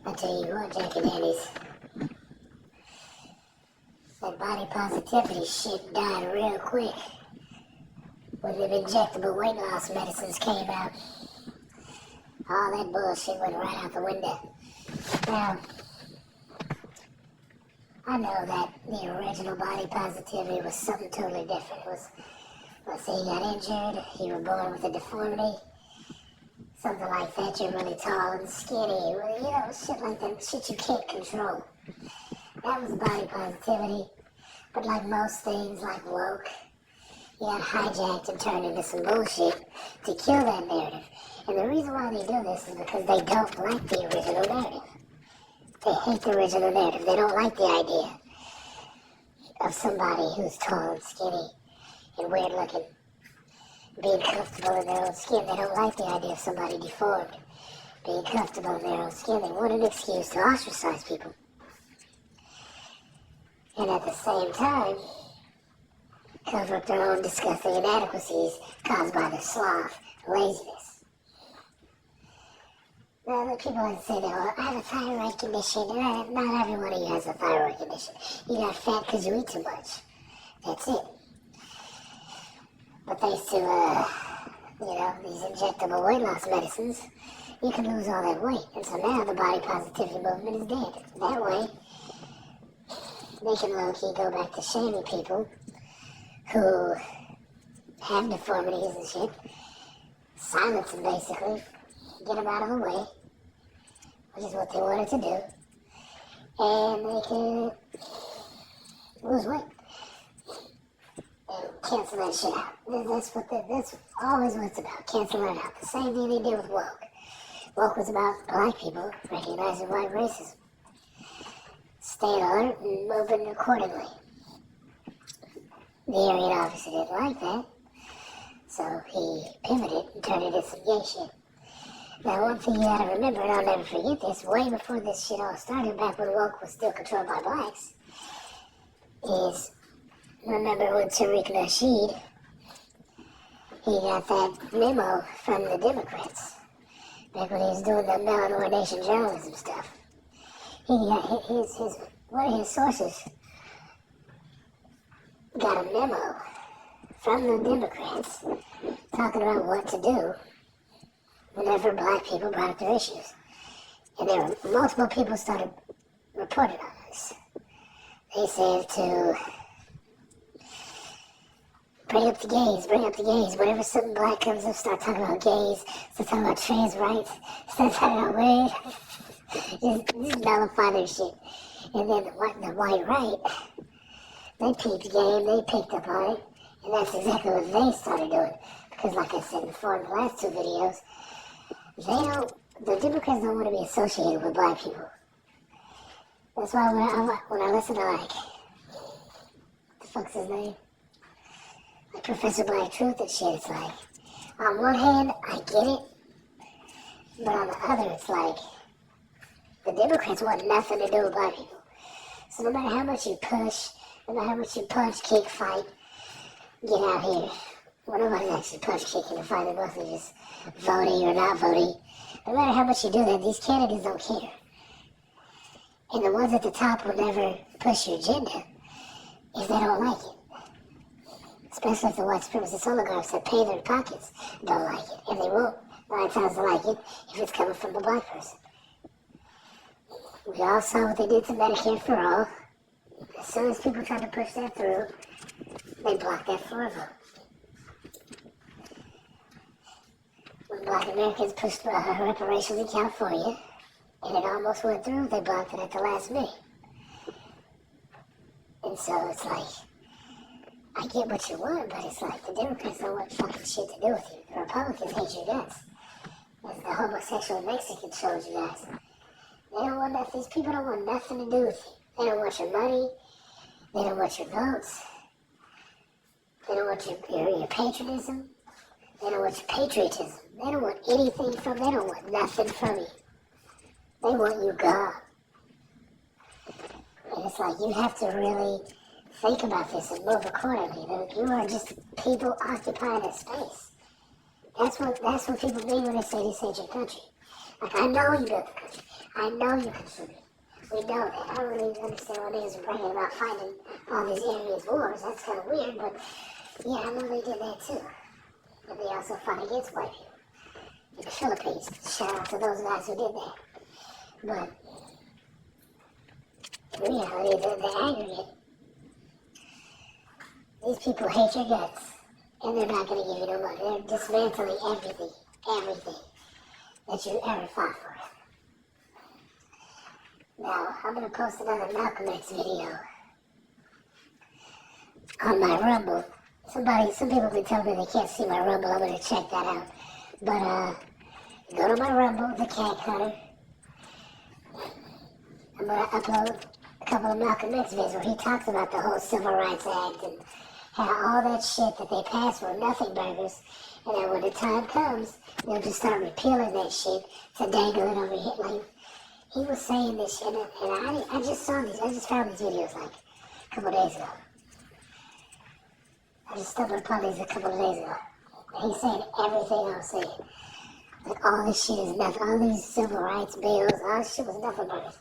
I tell you what, Jackie Daddies, that body positivity shit died real quick when the injectable weight loss medicines came out. All that bullshit went right out the window. Now, I know that the original body positivity was something totally different. It was, let's say you got injured, you were born with a deformity, something like that, you're really tall and skinny, shit like that, shit you can't control. That was body positivity. But like most things, like woke, you got hijacked and turned into some bullshit to kill that narrative. And the reason why they do this is because they don't like the original narrative. They hate the original narrative. They don't like the idea of somebody who's tall and skinny and weird looking being comfortable in their own skin. They don't like the idea of somebody deformed being comfortable in their own skin. They want an excuse to ostracize people. And at the same time, cover up their own disgusting inadequacies caused by their sloth and laziness. Now, the people like to say that, well, I have a thyroid condition. Not every one of you has a thyroid condition. You got fat because you eat too much. That's it. But thanks to, these injectable weight loss medicines, you can lose all that weight. And so now the body positivity movement is dead. That way, they can low-key go back to shaming people who have deformities and shit, silence them basically, get them out of the way, which is what they wanted to do, and they can lose weight and cancel that shit out. That's always what it's about, canceling it out. The same thing they did with woke. Woke was about black people recognizing white racism, staying alert and moving accordingly. The Aryan obviously didn't like that, so he pivoted and turned it into some gay shit. Now, one thing you gotta remember, and I'll never forget this, way before this shit all started, back when woke was still controlled by blacks, is, remember when Tariq Nasheed, he got that memo from the Democrats, back when he was doing the Melanin Nation journalism stuff. He got one of his sources got a memo from the Democrats talking about what to do whenever black people brought up their issues. And there were multiple people started reporting on this. They said to bring up the gays. Whenever something black comes up, start talking about gays, start talking about trans rights, start talking about weird. just nullify their shit. And then the white right, they peeped game, they picked up on it, and that's exactly what they started doing. Because like I said before in the last two videos, the Democrats don't want to be associated with black people. That's why when I listen to what the fuck's his name? Like Professor Black Truth and shit, it's like, on one hand, I get it, but on the other, it's like, the Democrats want nothing to do with black people. So no matter how much you push, no matter how much you punch, kick, fight, get out here. Well, nobody's actually punch, kicking, and fighting, mostly just voting or not voting. No matter how much you do that, these candidates don't care. And the ones at the top will never push your agenda if they don't like it. Especially if the white supremacist oligarchs that pay their pockets don't like it. And they won't 9 times like it if it's coming from a black person. We all saw what they did to Medicare for all. As soon as people tried to push that through, they blocked that for a vote. When black Americans pushed reparations in California, and it almost went through, they blocked it at the last minute. And so it's like, I get what you want, but it's like the Democrats don't want fucking shit to do with you. The Republicans hate your guts. As the homosexual Mexican showed you guys. They don't want nothing. These people don't want nothing to do with you. They don't want your money. They don't want your votes. They don't want your patriotism. They don't want your patriotism. They don't want anything from you. They don't want nothing from you. They want you gone. And it's like you have to really think about this and move accordingly. You are just people occupying a space. That's what people mean when they say this ain't your country. Like, I know you built the country. I know you contribute. We know that. I don't really understand why niggas are bragging about fighting all these areas wars. That's kind of weird, but yeah, I know they did that too. But they also fought against white people in the Philippines. Shout out to those guys who did that. But in reality, the aggregate, these people hate your guts, and they're not going to give you no money. They're dismantling everything that you ever fought for. Now, I'm going to post another Malcolm X video on my Rumble. Some people can tell me they can't see my Rumble. I'm going to check that out. But, go to my Rumble, the Cat Hunter. I'm going to upload a couple of Malcolm X videos where he talks about the whole Civil Rights Act and how all that shit that they passed were nothing burgers, and then when the time comes, they'll just start repealing that shit to dangle it over here. Like, he was saying this shit, and I just found these videos like a couple days ago. I just stumbled upon these a couple of days ago. And he's saying everything I was saying. Like, all this shit is nothing, all these civil rights bills, all this shit was nothing burgers.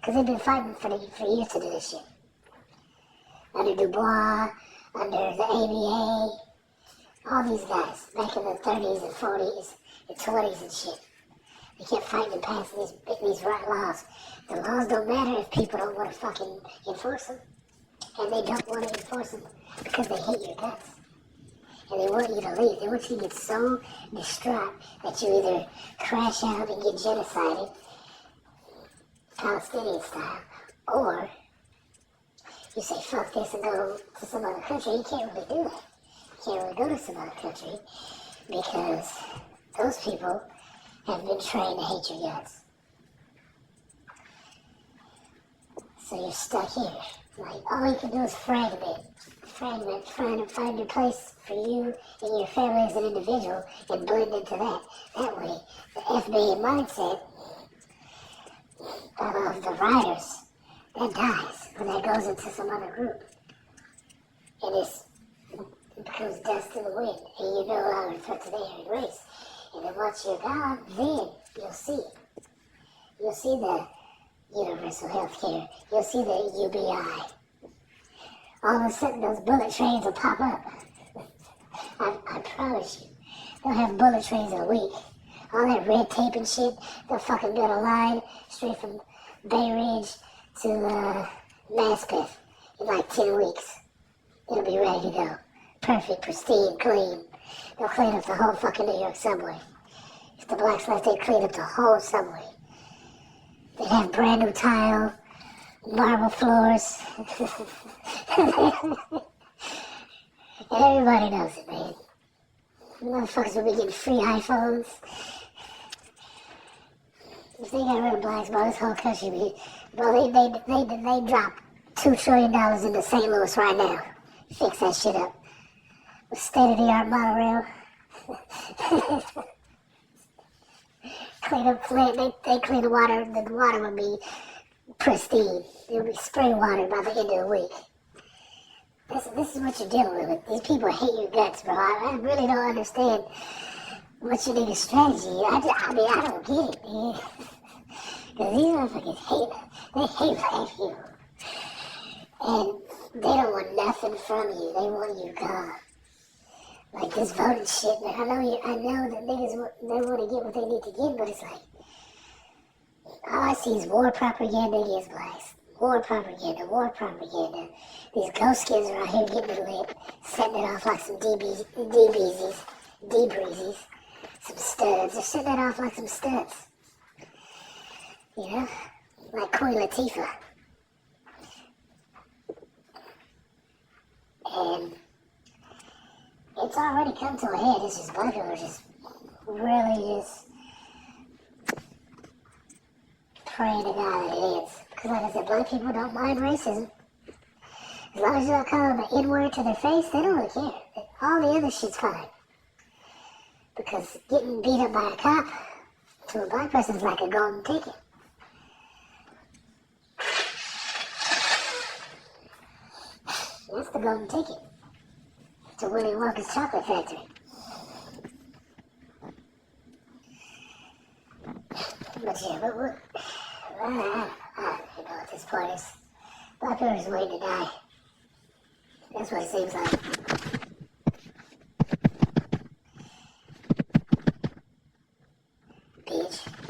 Because they've been fighting for years to do this shit. Under Du Bois, under the ABA, all these guys, back in the 30s and 40s and 20s and shit. They kept fighting and passing these right laws. The laws don't matter if people don't want to fucking enforce them. And they don't want to enforce them because they hate your guts. And they want you to leave. They want you to get so distraught that you either crash out and get genocided, Palestinian style, or you say fuck this and go to some other country. You can't really do that. You can't really go to some other country because those people have been trained to hate your guts. So you're stuck here. Like, all you can do is fragment, trying to find your place for you and your family as an individual and blend into that. That way, the FBA mindset of the riders, that dies when that goes into some other group. And it becomes dust in the wind, and you no longer threat to the human race. And then once you're gone, then you'll see it. You'll see the universal health care. You'll see the UBI. All of a sudden, those bullet trains will pop up. I promise you. They'll have bullet trains in a week. All that red tape and shit, they'll fucking build a line straight from Bay Ridge to Maspeth in like 10 weeks. It'll be ready to go. Perfect, pristine, clean. They'll clean up the whole fucking New York subway. If the blacks left, they'd clean up the whole subway. They'd have brand new tile, marble floors. Everybody knows it, man. Motherfuckers will be getting free iPhones. If they got rid of blacks, bro, this whole country be... Bro, they drop $2 trillion into St. Louis right now. Fix that shit up. With state-of-the-art monorail. Clean up Flint. They clean the water. The water would be pristine. It would be spring water by the end of the week. This is what you're dealing with. These people hate your guts, bro. I really don't understand what your nigga's strategy is. I don't get it, man. Because these motherfuckers hate black people. And they don't want nothing from you. They want you gone. Like this voting shit, man. I know that niggas, they want to get what they need to get, but it's like, all I see is war propaganda against blacks. War propaganda. These ghost kids are out here getting it lit, setting it off like some DBZs, some studs. They're setting it off like some studs. You know? Like Queen Latifah. And it's already come to a head. It's just black people are just really just praying to God that it is. Because like I said, black people don't mind racism. As long as you don't call them an N-word to their face, they don't really care. All the other shit's fine. Because getting beat up by a cop to a black person is like a golden ticket. That's the golden ticket to Willy Wonka's chocolate factory. But yeah, I don't know at this point. Black people are just waiting to die. That's what it seems like.